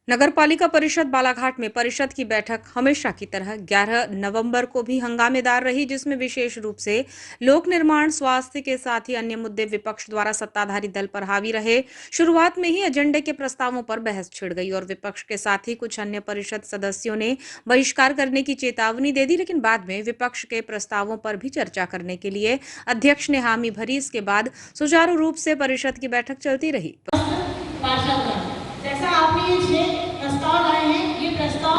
नगरपालिका परिषद बालाघाट में परिषद की बैठक हमेशा की तरह 11 नवंबर को भी हंगामेदार रही, जिसमें विशेष रूप से लोक निर्माण, स्वास्थ्य के साथ ही अन्य मुद्दे विपक्ष द्वारा सत्ताधारी दल पर हावी रहे। शुरुआत में ही एजेंडे के प्रस्तावों पर बहस छिड़ गई और विपक्ष के साथ ही कुछ अन्य परिषद सदस्यों ने बहिष्कार करने की चेतावनी दे दी, लेकिन बाद में विपक्ष के प्रस्तावों पर भी चर्चा करने के लिए अध्यक्ष ने हामी भरी। इसके बाद सुचारू रूप से परिषद की बैठक चलती रही। जैसा आपने ये 6 प्रस्ताव लाए हैं, ये प्रस्ताव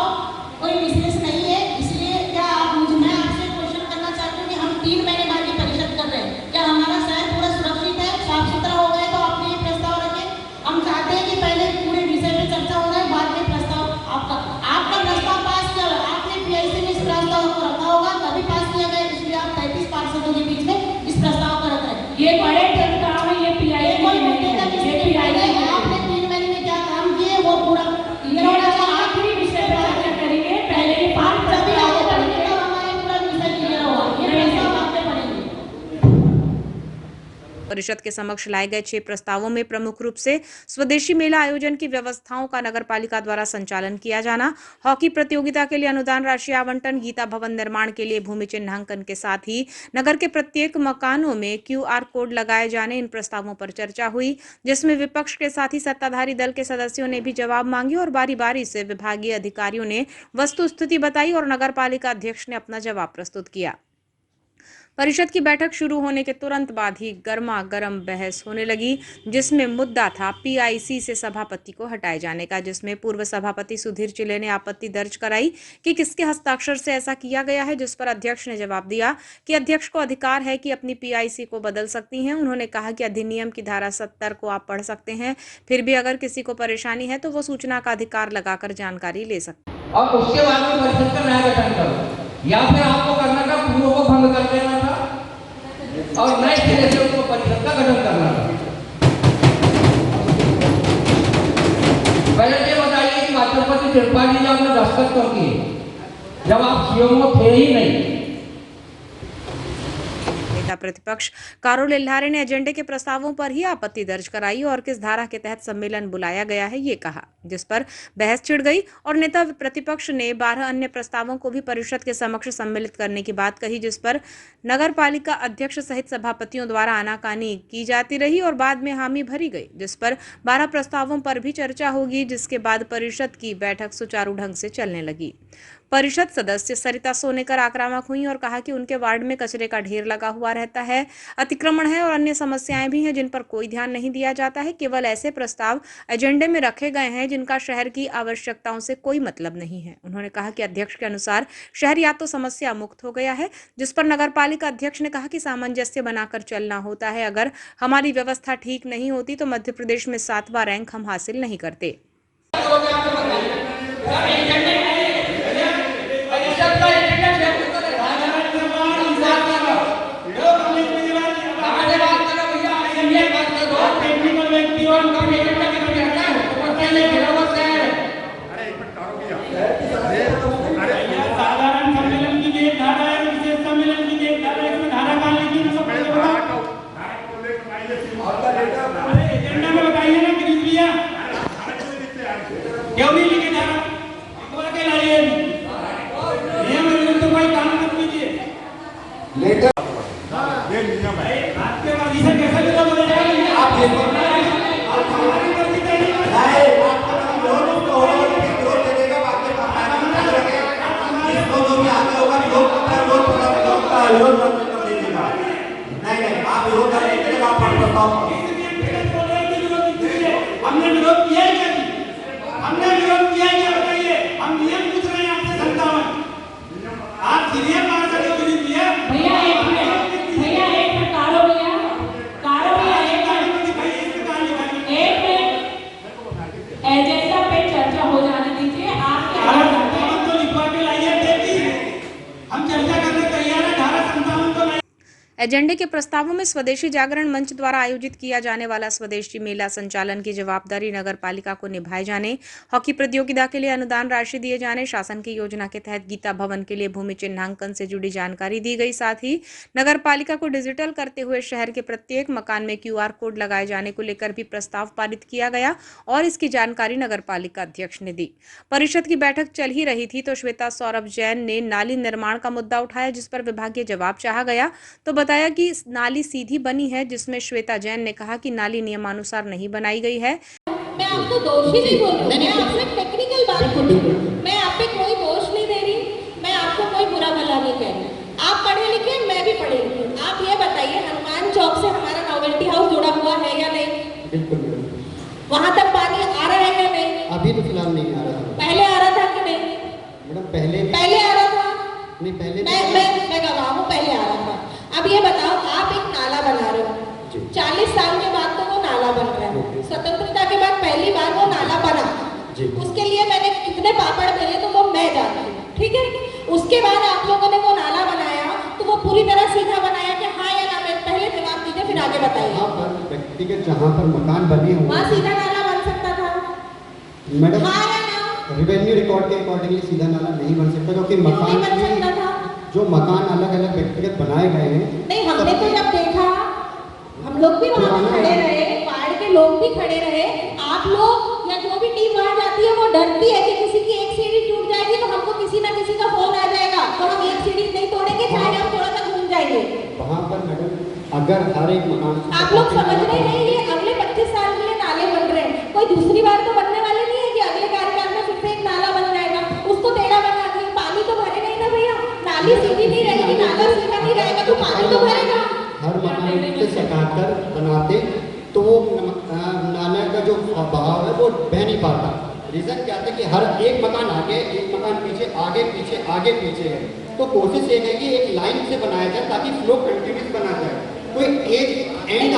कोई विशेष नहीं है, इसलिए क्या मैं आपसे क्वेश्चन करना चाहती हूँ कि हम 3 महीने बाद ये परिषद कर रहे हैं, क्या हमारा शहर पूरा सुरक्षित है, साफ सुथरा हो गया तो आपने ये प्रस्ताव रखे? हम चाहते हैं कि पहले पूरे विषय पे चर्चा हो जाए, बाद में प्रस्ताव आपका प्रस्ताव पास किया, आपने पीआईसी में इस प्रस्ताव को रखा होगा, तभी पास किया गया, इसलिए आप 33 पार्षदों के बीच में इस प्रस्ताव को रख रहे हैं। ये बड़े प्रस्ताव है, ये पीआईसी कोई मुद्दे का किसी पीआईसी आपने 3 महीने में क्या काम किए वो पूरा आखिरी विषय पर चर्चा करेंगे। पहले ये पाठ सभी आगे बढ़ेंगे तो हमारे पूरा विषय क्लियर होगा। ये प्रस्ताव आगे बढ़ेंगे। परिषद के समक्ष लाए गए 6 प्रस्तावों में प्रमुख रूप से स्वदेशी मेला आयोजन की व्यवस्थाओं का नगरपालिका द्वारा संचालन किया जाना, हॉकी प्रतियोगिता के लिए अनुदान राशि आवंटन, गीता भवन निर्माण के लिए भूमि चिन्हांकन के साथ ही नगर के प्रत्येक मकानों में QR कोड लगाए जाने, इन प्रस्तावों पर चर्चा हुई, जिसमें विपक्ष के साथ ही सत्ताधारी दल के सदस्यों ने भी जवाब मांगे और बारी बारी से विभागीय अधिकारियों ने वस्तुस्थिति बताई और नगरपालिका अध्यक्ष ने अपना जवाब प्रस्तुत किया। परिषद की बैठक शुरू होने के तुरंत बाद ही गर्मा गर्म बहस होने लगी, जिसमें मुद्दा था पीआईसी से सभापति को हटाए जाने का, जिसमें पूर्व सभापति सुधीर चिले ने आपत्ति दर्ज कराई कि किसके हस्ताक्षर से ऐसा किया गया है, जिस पर अध्यक्ष ने जवाब दिया कि अध्यक्ष को अधिकार है कि अपनी पीआईसी को बदल सकती हैं। उन्होंने कहा कि अधिनियम की धारा 70 को आप पढ़ सकते हैं, फिर भी अगर किसी को परेशानी है तो वो सूचना का अधिकार लगाकर जानकारी ले सकते हैं और उसके बाद में परिषद का नया गठन करो, या फिर आपको करना था पूर्व को भंग कर देना था और नए सिरे से उसको परिषद का गठन करना था। पहले ये बताइए कि मातृपति त्रिपाठी जी आपने दस्तखत क्यों किए जब आप सीएमओ थे ही नहीं? प्रतिपक्ष कारोल इल्हारे ने एजेंडे के प्रस्तावों पर ही आपत्ति दर्ज कराई और किस धारा के तहत सम्मेलन बुलाया गया है ये कहा, जिस पर बहस छिड़ गई और नेता प्रतिपक्ष ने 12 अन्य प्रस्तावों को भी परिषद के समक्ष सम्मिलित करने की बात कही, जिस पर नगरपालिका अध्यक्ष सहित सभापतियों द्वारा आनाकानी की जाती रही और बाद में हामी भरी गई, जिस पर 12 प्रस्तावों पर भी चर्चा होगी, जिसके बाद परिषद की बैठक सुचारू ढंग से चलने लगी। परिषद सदस्य सरिता सोनेकर आक्रामक हुई और कहा कि उनके वार्ड में कचरे का ढेर लगा हुआ रहता है, अतिक्रमण है और अन्य समस्याएं भी हैं जिन पर कोई ध्यान नहीं दिया जाता है। केवल ऐसे प्रस्ताव एजेंडे में रखे गए हैं जिनका शहर की आवश्यकताओं से कोई मतलब नहीं है। उन्होंने कहा कि अध्यक्ष के अनुसार शहर या तो समस्या मुक्त हो गया है, जिस पर नगरपालिका अध्यक्ष ने कहा कि सामंजस्य बनाकर चलना होता है। अगर हमारी व्यवस्था ठीक नहीं होती तो मध्य प्रदेश में 7वां रैंक हम हासिल नहीं करते। क्यों नहीं लिखे जा रहा? बोला के लाइए नियम विरुद्ध तो कोई काम मत कीजिए। लेटर ये नियम है आपके बाद इसे कैसे मिला बोलेगा आप ये आप हमारी मर्जी से नहीं आपका विरोध तो विरोध करेगा, बाकी इसको जो भी आगे होगा विरोध करता है विरोध कर देगा। नहीं आप विरोध करेंगे आप बताओ हमने विरोध किया ही नहीं, हमने विरोध किया ही नहीं, बताइए हम नियम पूछ रहे हैं आपसे 57 आप सीनियर पार्षद को विरोध किया भैया एक मिनट कारो भैया एक मिनट एजेंडा पे चर्चा हो जाने दीजिए। आप तो लिखवा के लाइए देती हम चर्चा करने तैयार है। धारा 57 को एजेंडे के प्रस्तावों में स्वदेशी जागरण मंच द्वारा आयोजित किया जाने वाला स्वदेशी मेला संचालन की जवाबदारी नगर पालिका को निभाए जाने, हॉकी प्रतियोगिता के लिए अनुदान राशि दिए जाने, शासन की योजना के तहत गीता भवन के लिए भूमि चिन्हांकन से जुड़ी जानकारी दी गई। साथ ही नगर पालिका को डिजिटल करते हुए शहर के प्रत्येक मकान में QR कोड लगाए जाने को लेकर भी प्रस्ताव पारित किया गया और इसकी जानकारी नगर पालिका अध्यक्ष ने दी। परिषद की बैठक चल ही रही थी तो श्वेता सौरभ जैन ने नाली निर्माण का मुद्दा उठाया, जिस पर विभागीय जवाब चाहा गया तो बताया कि नाली सीधी बनी है, जिसमें श्वेता जैन ने कहा कि नाली नियमानुसार नहीं बनाई गई है। मैं आपको दोषी नहीं बोल रही, मैं आपसे टेक्निकल बात कर रही हूँ, मैं आप पे कोई दोष नहीं दे रही, मैं आपको कोई बुरा भला नहीं कह रही। आप पढ़े लिखे, मैं भी पढ़े लिखे। आप ये बताइए हनुमान चौक से हमारा नोवेल्टी हाउस जुड़ा हुआ है या नहीं? बिल्कुल। वहाँ तक पानी आ रहा है या नहीं? अभी तो फिलहाल नहीं आ रहा। पहले आ रहा था कि नहीं? मैडम पहले आ रहा था। नहीं, पहले मैं गवाह हूँ, पहले आ रहा था। अब ये बताओ, आप एक नाला बना रहे हो, 40 साल के बाद तो वो नाला बन रहा है, स्वतंत्रता के बाद पहली बार वो नाला बना, उसके लिए मैंने कितने पापड़ बेले तो वो मैं जानती हूँ, ठीक है। उसके बाद आप लोगों ने वो नाला बनाया तो वो पूरी तरह सीधा बनाया कि हाँ या ना? पहले जवाब दीजिए, फिर आगे बताइए। वहाँ पर व्यक्तिगत जहाँ पर मकान बने हुए वहाँ सीधा नाला बन सकता था मैडम, हाँ या ना? रेवेन्यू रिकॉर्ड के अकॉर्डिंगली सीधा नाला नहीं बन सकता, क्योंकि मकान बन सकता था। जो मकान अलग अलग व्यक्तिगत बनाए गए हैं। नहीं, हमने तो जब देखा, हम लोग भी वहाँ खड़े रहे, वार्ड के लोग भी खड़े रहे, आप लोग या जो भी टीम वहाँ जाती है वो डरती है कि किसी की एक सीढ़ी टूट जाएगी तो हमको किसी ना किसी का फोन आ जाएगा, तो हम एक सीढ़ी नहीं तोड़ेंगे, चाहे हम थोड़ा सा घूम जाएंगे। वहाँ पर मैडम अगर हर एक मकान, आप लोग समझ रहे हैं, ये अगले 25 साल के लिए नाले बन रहे हैं, कोई दूसरी बार तो बनने वाले नहीं है कि अगले कार्यकाल में फिर से एक नाला बन जाएगा, उसको टेढ़ा बना के पानी तो भरेगा ही ना भैया। नाली सीधी नहीं रहेगी, नाला सीधा नहीं रहेगा तो पानी तो भरेगा। हर मकान से सटाकर बनाते तो वो नाला का जो बहाव है वो बह नहीं पाता। रीजन क्या था कि हर एक मकान आगे, एक मकान पीछे, आगे पीछे, आगे पीछे है। तो कोशिश ये है कि एक लाइन से बनाया जाए ताकि फ्लो कंटिन्यूस बना जाए, कोई एक एंड।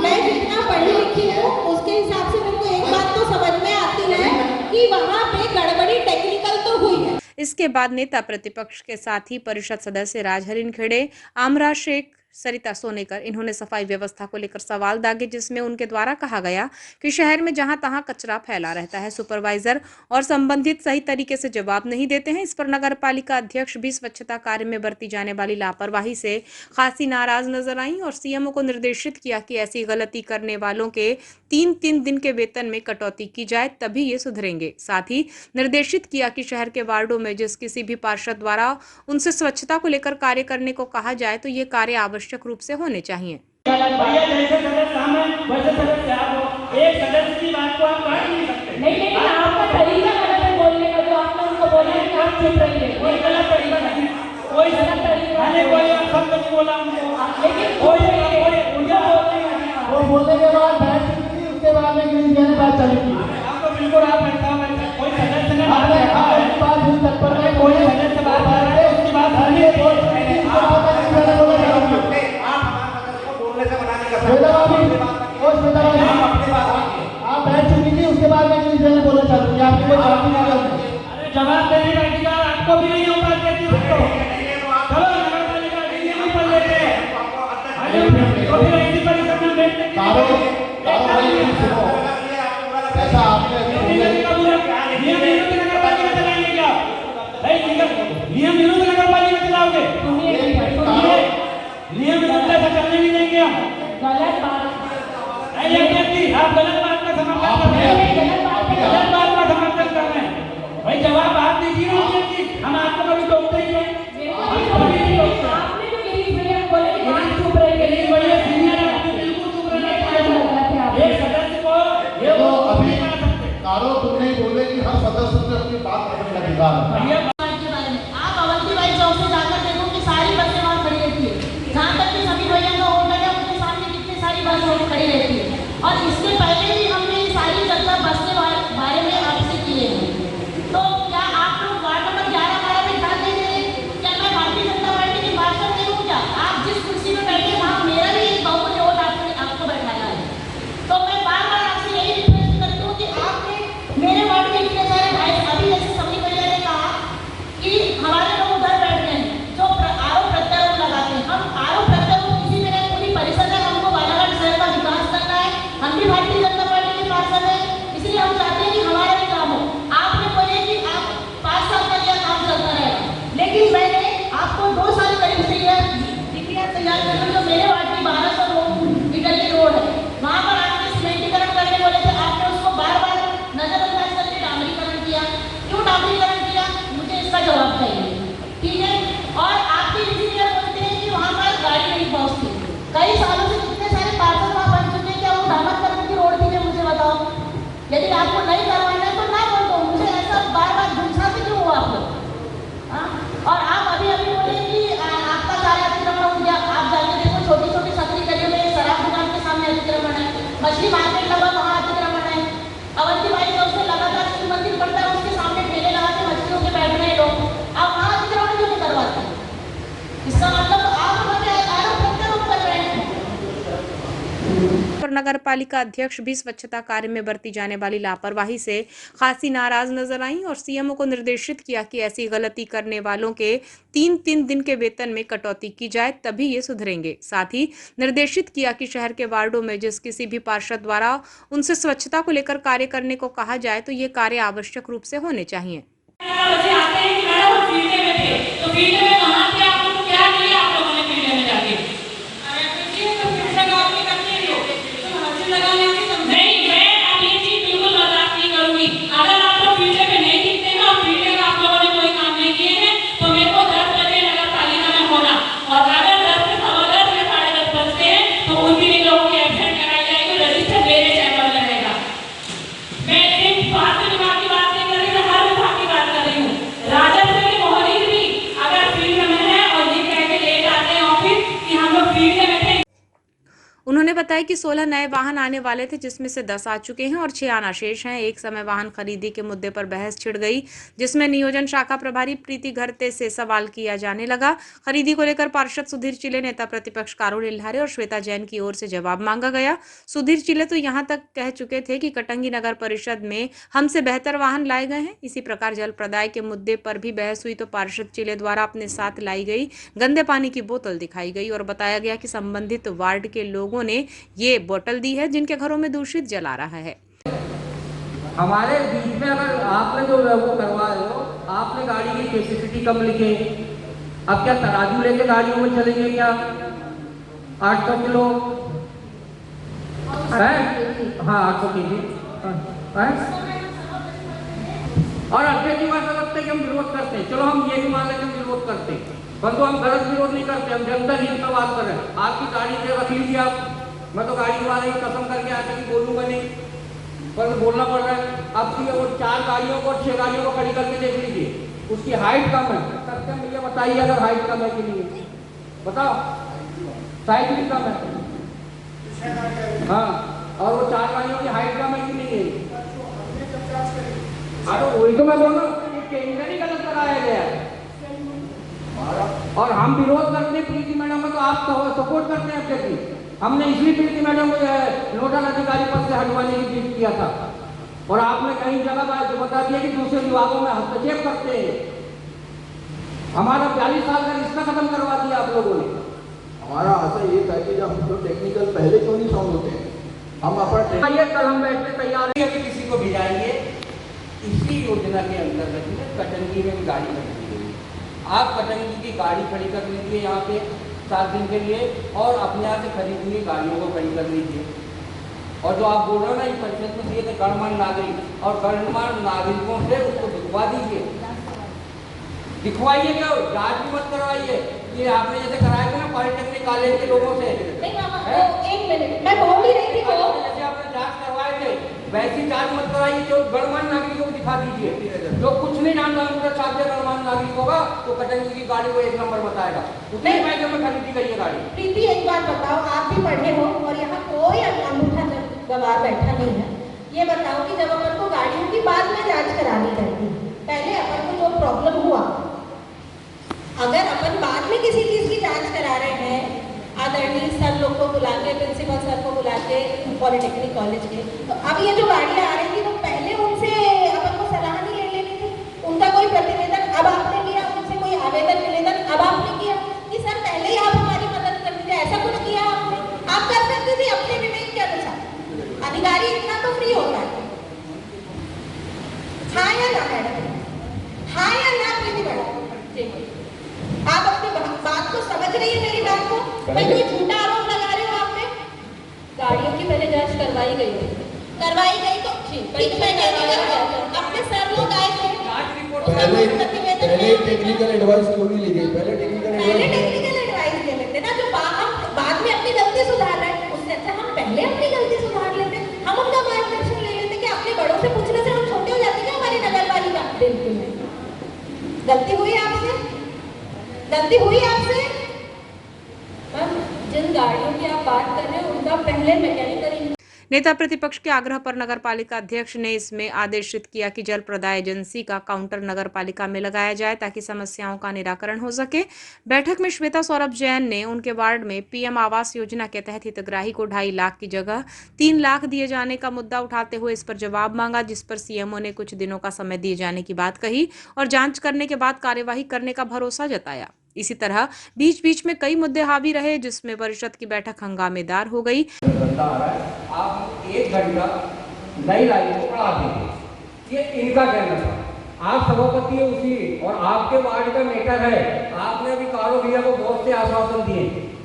मैं जितना पढ़ी लिखी हूँ उसके हिसाब से मेरे को एक बात तो समझ में आती है कि वहाँ पे गड़बड़ी टेक्निकल तो हुई है। इसके बाद नेता प्रतिपक्ष के साथ ही परिषद सदस्य राजहरीन खेड़े, आमरा शेख, सरिता सोनेकर, इन्होंने सफाई व्यवस्था को लेकर सवाल दागे, जिसमें उनके द्वारा कहा गया कि शहर में जहां तहां कचरा फैला रहता है, सुपरवाइजर और संबंधित सही तरीके से जवाब नहीं देते हैं। इस पर नगर पालिका अध्यक्ष भी स्वच्छता कार्य में बरती जाने वाली लापरवाही से खासी नाराज नजर आई और सीएमओ को निर्देशित किया कि ऐसी गलती करने वालों के 3-3 दिन के वेतन में कटौती की जाए, तभी ये सुधरेंगे। साथ ही निर्देशित किया कि शहर के वार्डों में जिस किसी भी पार्षद द्वारा उनसे स्वच्छता को लेकर कार्य करने को कहा जाए तो ये कार्य आवश्यक रूप से होने चाहिए। भैया जैसे सदस्य हम हैं वैसे सदस्य आप हो, एक सदस्य की बात को आप काट नहीं सकते। नहीं, लेकिन आपका तरीका गलत है बोलने का, जो आपने उनको बोला है कि आप चुप रहिए, कोई गलत तरीका नहीं, कोई गलत तरीका नहीं, कोई शब्द नहीं बोला उनको, लेकिन वो बोलने के बाद बैठ चुकी, उसके बाद में गिरी जाने बात चलेगी। आपको बिल्कुल आप ऐसा कोई सदस्य ने बात रखा है, बात भी तत्पर में कोई सदस्य बात कर रहे हैं उसकी बात सुनिए। आप बैठ चुकी थी, उसके बाद में गिरी जाने बोलना चाहती हूँ, आपकी कोई जवाब नहीं है। जवाब देने का अधिकार आपको भी नहीं होता, चलो नगर पालिका नहीं पढ़ लेते हैं, ऐसा आपने नियम विरुद्ध नगर पालिका चलाओगे, नियम विरुद्ध ऐसा करने नहीं देंगे हम। गलत बात, आप गलत बात का समर्थन कर रहे हैं, गलत बात का समर्थन कर रहे हैं। भाई जवाब आप दीजिए ना, हम आपको कभी टोकते ही नहीं। तुम नहीं बोले कि हर सदस्य से अपनी बात करने का अधिकार है। आप अवंती बाई चौक से जाकर देखो कि सारी बसें वहाँ खड़ी रहती है, जहाँ तक कि सभी भैया का होटल है उनके सामने कितनी सारी बसें खड़ी रहती है। और इससे पहले भी हमने ये सारी चर्चा बस के बारे में आपसे किए हैं, तो क्या आप लोग वार्ड नंबर 11-12 में ध्यान नहीं दे रहे? क्या मैं भारतीय जनता पार्टी की भाषण नहीं हूँ क्या? आप जिस कुर्सी में बैठे वहाँ मेरा भी एक बहुमत वोट आपको बैठाना है, तो मैं बार-बार आपसे यही रिक्वेस्ट करती हूँ कि आपने मेरे वार्ड में इतने सारे भाई, अभी जैसे सभी भैया ने कहा और नगर पालिका अध्यक्ष भी स्वच्छता कार्य में बरती जाने वाली लापरवाही से खासी नाराज नजर आई और सीएमओ को निर्देशित किया कि ऐसी गलती करने वालों के 3-3 दिन के वेतन में कटौती की जाए, तभी ये सुधरेंगे। साथ ही निर्देशित किया कि शहर के वार्डों में जिस किसी भी पार्षद द्वारा उनसे स्वच्छता को लेकर कार्य करने को कहा जाए तो ये कार्य आवश्यक रूप से होने चाहिए। बच्चे आते हैं कि मैडम हम फील्ड में थे, तो फील्ड में कहाँ थे आप लोग, क्या किया आप लोगों ने फील्ड में जाके? अरे देखिए तो फील्ड में काम नहीं करते हैं लोग, तो हंसी लगा लेंगे तो नहीं, मैं अब ये चीज बिल्कुल बर्दाश्त नहीं करूंगी। अगर आप लोग फील्ड में नहीं दिखते हैं और फील्ड में आप लोगों ने कोई काम नहीं किए हैं तो मेरे को 10 बजे नगर पालिका में होना, और अगर 10 से 10:15 या 10:30 बजते हैं तो उन भी लोगों की एब्सेंट कराई जाएगी, रजिस्टर मेरे चैनल में रहेगा। मैं सिर्फ स्वास्थ्य विभाग की बात नहीं कर रही, मैं हर विभाग की बात कर रही हूँ। राजस्व के मोहरी भी अगर फील्ड में है और ये कह के लेट आते हैं ऑफिस कि हम लोग फील्ड में थे। उन्होंने बताया कि 16 नए वाहन आने वाले थे, जिसमें से 10 आ चुके हैं और 6 आना शेष हैं। एक समय वाहन खरीदी के मुद्दे पर बहस छिड़ गई, जिसमें नियोजन शाखा प्रभारी प्रीति घरते से सवाल किया जाने लगा। खरीदी को लेकर पार्षद सुधीर चिले, नेता प्रतिपक्ष कारुल इल्हारे और श्वेता जैन की ओर से जवाब मांगा गया। सुधीर चिले तो यहां तक कह चुके थे कि कटंगी नगर परिषद में हमसे बेहतर वाहन लाए गए हैं। इसी प्रकार जल प्रदाय के मुद्दे पर भी बहस हुई तो पार्षद चिले द्वारा अपने साथ लाई गई गंदे पानी की बोतल दिखाई गई और बताया गया कि संबंधित वार्ड के लोगों ने ये बोतल दी है जिनके घरों में दूषित जल आ रहा है। हमारे बीच में अगर आपने जो वो करवा रहे हो, आपने गाड़ी की कैपेसिटी कम लिखे, अब क्या तराजू लेके गाड़ियों में चलेंगे क्या? 800 किलो है, हाँ 800 kg है। और अध्यक्ष जी बात लगता है कि हम विरोध करते हैं, चलो हम ये भी मान लेते हैं हम विरोध करते हैं, परंतु हम गलत विरोध नहीं करते, हम जनता हित का बात कर रहे हैं। आपकी गाड़ी से रख लीजिए आप, मैं तो गाड़ी वाले की कसम करके आके कि बोलूंगा नहीं, पर बोलना पड़ रहा है। अब वो 4 गाड़ियों को 6 गाड़ियों को खड़ी करके देख लीजिए, उसकी हाइट कम है, सबसे मुझे बताइए अगर हाइट कम है कि नहीं है, बताओ। साइज भी कम है, हाँ, और वो 4 गाड़ियों की हाइट कम है कि नहीं है? हाँ तो वही तो मैं बोल रहा हूँ, टेंडर ही गलत लगाया गया है और हम विरोध करते हैं प्रीति मैडम को, तो आप सपोर्ट करते हैं अध्यक्ष। हमने इसलिए प्रीति मैडम को नोडल अधिकारी पद से हटवाने की जिद किया था और आपने कई जगह बता दिया कि दूसरे विभागों में हस्तक्षेप करते हैं। हमारा 42 साल का रिश्ता खत्म करवा दिया आप लोगों ने। हमारा आशा ये था कि जब हम तो टेक्निकल पहले क्यों नहीं साउंड होते हैं, हम अपना कल हम बैठने तैयार है कि किसी को भिजाएंगे। इसी योजना के अंतर्गत में कटंगी में भी गाड़ी खड़ी हुई, आप कटंगी की गाड़ी खड़ी कर लीजिए यहाँ पे 7 दिन के लिए और अपने यहाँ से खरीदी हुई गाड़ियों को खड़ी कर लीजिए। और जो आप बोल रहे हो ना, इस परिषद में दिए थे गणमान्य नागरिक, और गणमान्य नागरिकों से उसको दिखवा दीजिए, दिखवाइए, क्या जांच भी मत करवाइए। ये आपने जैसे कराया था ना पॉलिटेक्निक कॉलेज के लोगों से, नहीं मामा, वो 1 मिनट मैं बोल ही रही थी वो जैसे आपने जांच करवाए थे वैसी जांच मत कराइए, जो गणमान्य नागरिकों को दिखा दीजिए। जो कुछ नहीं जानता उनका साथ गणमान्य नागरिक होगा तो कटंगी की गाड़ी को 1 नंबर बताएगा, उतने पैसे में खरीदी गई है गाड़ी। प्रीति एक बात बताओ, आप भी पढ़े हो और यहाँ कोई अंगूठा गवाह बैठा नहीं है, ये बताओ कि जब अपन को गाड़ियों की बाद में जांच करानी रहती, पहले अपन को जो प्रॉब्लम हुआ, अगर अपन बाद में किसी चीज की जांच करा रहे हैं, आदरणीय सर लोग को बुला के, प्रिंसिपल सर को बुला के पॉलिटेक्निक कॉलेज के, तो अब ये जो गाड़ियाँ आ रही थी वो पहले उनसे अपन को सलाह नहीं ले लेनी थी, उनका कोई प्रतिवेदन अब आपने किया, उनसे कोई आवेदन निवेदन अब आपने किया कि सर पहले ही आप हमारी मदद कर दीजिए, ऐसा कुछ किया आपने? आप कर सकते थे अपने विवेक के अनुसार, अधिकारी इतना तो फ्री होता है। हाँ या ना मैडम, हाँ या ना प्रीति मैडम, आप अपनी बात को समझ रही है मेरी बात को? मैं कोई झूठा आरोप लगा रही हूँ आप पे? गाड़ियों की पहले जांच करवाई गई थी, करवाई गई तो ठीक है, अपने सर लोग आए थे, पहले टेक्निकल एडवाइस क्यों नहीं ली गई? पहले टेक्निकल एडवाइस ले लेते ना, जो हम बाद में अपनी गलती सुधार रहे हैं, उससे अच्छा हम पहले अपनी गलती सुधार लेते, हम उनका मार्गदर्शन ले लेते कि अपने बड़ों से पूछने से हम छोटे हो जाते हैं। हमारी नगर पालिका बिल्कुल नहीं, गलती हुई आपसे, गलती हुई आपसे। जिन गाड़ियों की आप बात कर रहे हैं उनका पहले मैकेनिकल नेता प्रतिपक्ष के आग्रह पर नगरपालिका अध्यक्ष ने इसमें आदेशित किया कि जल प्रदाय एजेंसी का काउंटर नगरपालिका में लगाया जाए ताकि समस्याओं का निराकरण हो सके। बैठक में श्वेता सौरभ जैन ने उनके वार्ड में पीएम आवास योजना के तहत हितग्राही को 2.5 लाख की जगह 3 लाख दिए जाने का मुद्दा उठाते हुए इस पर जवाब मांगा, जिस पर सीएमओ ने कुछ दिनों का समय दिए जाने की बात कही और जांच करने के बाद कार्यवाही करने का भरोसा जताया। इसी तरह बीच बीच में कई मुद्दे हावी रहे, जिसमें परिषद की बैठक हंगामेदार हो गई। आप 1 घंटा नई लाइन को बढ़ा देंगे, ये इनका कहना था। आप सभापति है उसी और आपके वार्ड का मैटर है। आपने अभी कारो भैया को बहुत से आश्वासन दिए,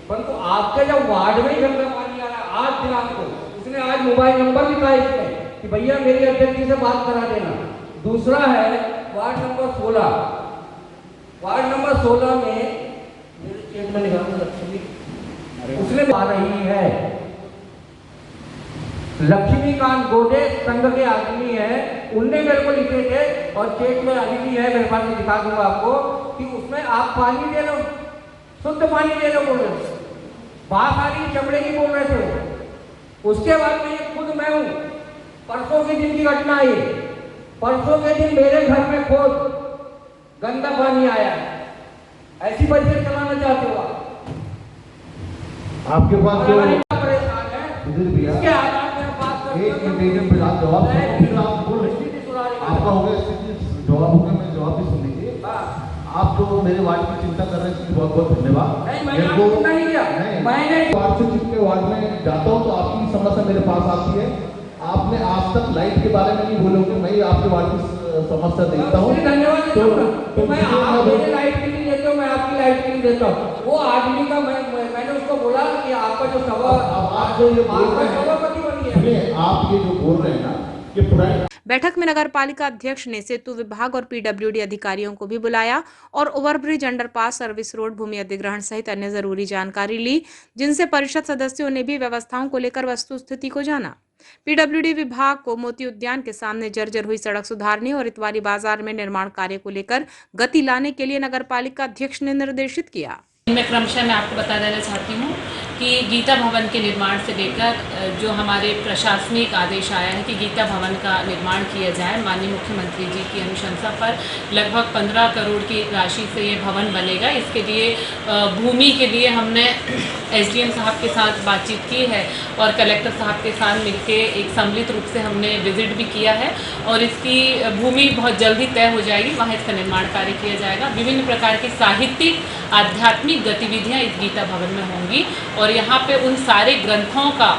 परंतु आपके जब वार्ड में ही गंदा पानी आ रहा है, आज दिनांक को उसने आज मोबाइल नंबर लिखा है इसमें कि भैया मेरी अध्यक्ष जी से बात करा देना। दूसरा है वार्ड नंबर 16। वार्ड नंबर 16 में एक में उसने आ रही है लक्ष्मीकांत गोडे संघ के आदमी है, उनने मेरे को लिखे थे और चेक में अभी भी है मेरे पास, दिखा दूंगा आपको कि उसमें आप पानी दे लो, शुद्ध पानी दे लो बोल रहे, बात आ रही चमड़े की बोल रहे थे। उसके बाद में खुद मैं हूँ, परसों के दिन की घटना है। परसों के दिन मेरे घर में खुद गंदा पानी आया। ऐसी परिस्थिति चलाना चाहते हो आपके पास जो परेशान है इसके आधार पर बात करते एक इंडिविजुअल पे आप जवाब फिर आप बोल आपका हो गया जवाब हो गया, मैं जवाब भी सुन लीजिए। आप जो मेरे वार्ड की चिंता कर रहे हैं इसके बहुत बहुत धन्यवाद। मैंने वार्ड से जितने वार्ड में जाता हूँ तो आपकी समस्या मेरे पास आती है। आपने आज तक लाइट के बारे में नहीं बोलोगे, मैं आपके वार्ड की समस्या देखता हूँ। तो मैं आप मेरे लाइट के लिए देता हूँ, मैं आपकी लाइट के लिए देता हूँ। वो आदमी का मैंने उसको बोला कि आपका जो आप जो ये बोल रहे हैं, आप ये जो बोल रहे हैं ना, ये पुराने। बैठक में नगरपालिका अध्यक्ष ने सेतु विभाग और पीडब्ल्यूडी अधिकारियों को भी बुलाया और ओवरब्रिज, अंडरपास, सर्विस रोड, भूमि अधिग्रहण सहित अन्य जरूरी जानकारी ली, जिनसे परिषद सदस्यों ने भी व्यवस्थाओं को लेकर वस्तुस्थिति को जाना। पीडब्ल्यूडी विभाग को मोती उद्यान के सामने जर्जर हुई सड़क सुधारने और इतवारी बाजार में निर्माण कार्य को लेकर गति लाने के लिए नगरपालिका अध्यक्ष ने निर्देशित किया। मैं क्रमशः मैं आपको बता देना चाहती हूँ कि गीता भवन के निर्माण से लेकर जो हमारे प्रशासनिक आदेश आया है कि गीता भवन का निर्माण किया जाए, माननीय मुख्यमंत्री जी की अनुशंसा पर लगभग 15 करोड़ की राशि से ये भवन बनेगा। इसके लिए भूमि के लिए हमने एसडीएम साहब के साथ बातचीत की है और कलेक्टर साहब के साथ मिलके एक सम्मिलित रूप से हमने विजिट भी किया है और इसकी भूमि बहुत जल्दी तय हो जाएगी, वहाँ इसका निर्माण कार्य किया जाएगा। विभिन्न प्रकार की साहित्यिक, आध्यात्मिक गतिविधियाँ इस गीता भवन में होंगी और यहाँ पे उन सारे ग्रंथों का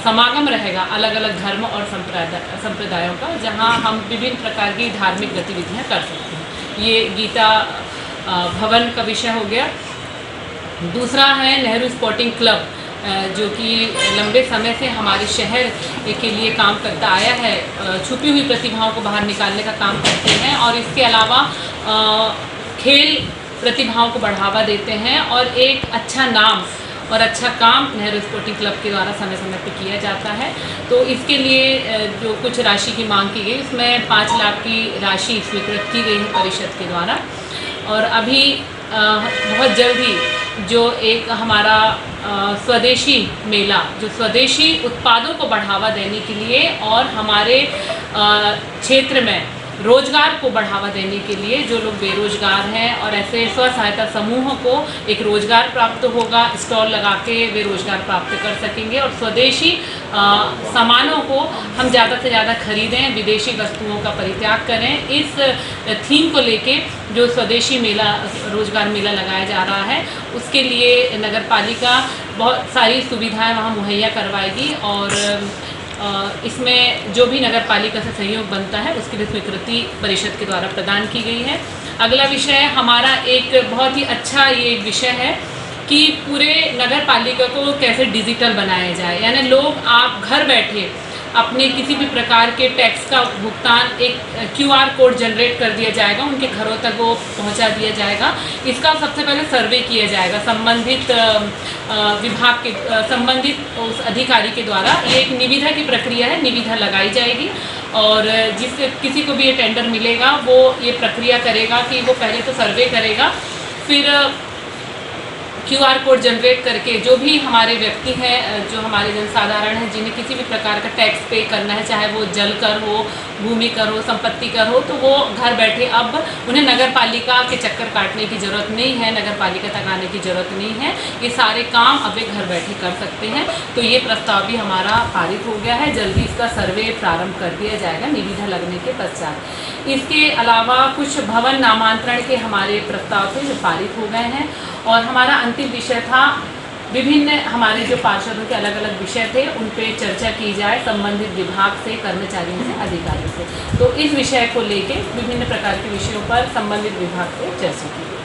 समागम रहेगा, अलग अलग धर्म और संप्रदायों का, जहाँ हम विभिन्न प्रकार की धार्मिक गतिविधियाँ कर सकते हैं। ये गीता भवन का विषय हो गया। दूसरा है नेहरू स्पोर्टिंग क्लब, जो कि लंबे समय से हमारे शहर के लिए काम करता आया है, छुपी हुई प्रतिभाओं को बाहर निकालने का काम करते हैं और इसके अलावा खेल प्रतिभाओं को बढ़ावा देते हैं और एक अच्छा नाम और अच्छा काम नेहरू स्पोर्टिंग क्लब के द्वारा समय समय पर किया जाता है। तो इसके लिए जो कुछ राशि की मांग की गई, उसमें 5 लाख की राशि स्वीकृत की गई है परिषद के द्वारा और अभी बहुत जल्द ही जो एक हमारा स्वदेशी मेला, जो स्वदेशी उत्पादों को बढ़ावा देने के लिए और हमारे क्षेत्र में रोजगार को बढ़ावा देने के लिए जो लोग बेरोजगार हैं और ऐसे स्व सहायता समूहों को एक रोजगार प्राप्त होगा, स्टॉल लगा के वे रोजगार प्राप्त कर सकेंगे और स्वदेशी सामानों को हम ज़्यादा से ज़्यादा खरीदें, विदेशी वस्तुओं का परित्याग करें। इस थीम को लेके जो स्वदेशी मेला, रोजगार मेला लगाया जा रहा है, उसके लिए नगरपालिका बहुत सारी सुविधाएं वहाँ मुहैया करवाएगी और इसमें जो भी नगर पालिका से सहयोग बनता है उसके लिए स्वीकृति परिषद के द्वारा प्रदान की गई है। अगला विषय हमारा एक बहुत ही अच्छा ये विषय है कि पूरे नगर पालिका को कैसे डिजिटल बनाया जाए, यानी लोग आप घर बैठे अपने किसी भी प्रकार के टैक्स का भुगतान एक QR कोड जनरेट कर दिया जाएगा, उनके घरों तक वो पहुंचा दिया जाएगा। इसका सबसे पहले सर्वे किया जाएगा संबंधित विभाग के संबंधित उस अधिकारी के द्वारा। ये एक निविदा की प्रक्रिया है, निविदा लगाई जाएगी और जिस किसी को भी ये टेंडर मिलेगा वो ये प्रक्रिया करेगा कि वो पहले तो सर्वे करेगा, फिर QR कोड जनरेट करके जो भी हमारे व्यक्ति हैं, जो हमारे जनसाधारण हैं, जिन्हें किसी भी प्रकार का टैक्स पे करना है, चाहे वो जल कर हो, भूमि कर हो, संपत्ति कर हो, तो वो घर बैठे अब उन्हें नगर पालिका के चक्कर काटने की ज़रूरत नहीं है, नगर पालिका तक आने की ज़रूरत नहीं है। ये सारे काम अब वे घर बैठे कर सकते हैं। तो ये प्रस्ताव भी हमारा पारित हो गया है। जल्दी इसका सर्वे प्रारंभ कर दिया जाएगा निविदा लगने के पश्चात। इसके अलावा कुछ भवन नामांतरण के हमारे प्रस्ताव थे जो पारित हो गए हैं। और हमारा अंतिम विषय था, विभिन्न हमारे जो पार्षदों के अलग अलग विषय थे उन पे चर्चा की जाए संबंधित विभाग से, कर्मचारियों से, अधिकारियों से। तो इस विषय को लेके विभिन्न प्रकार के विषयों पर संबंधित विभाग से चर्चा की।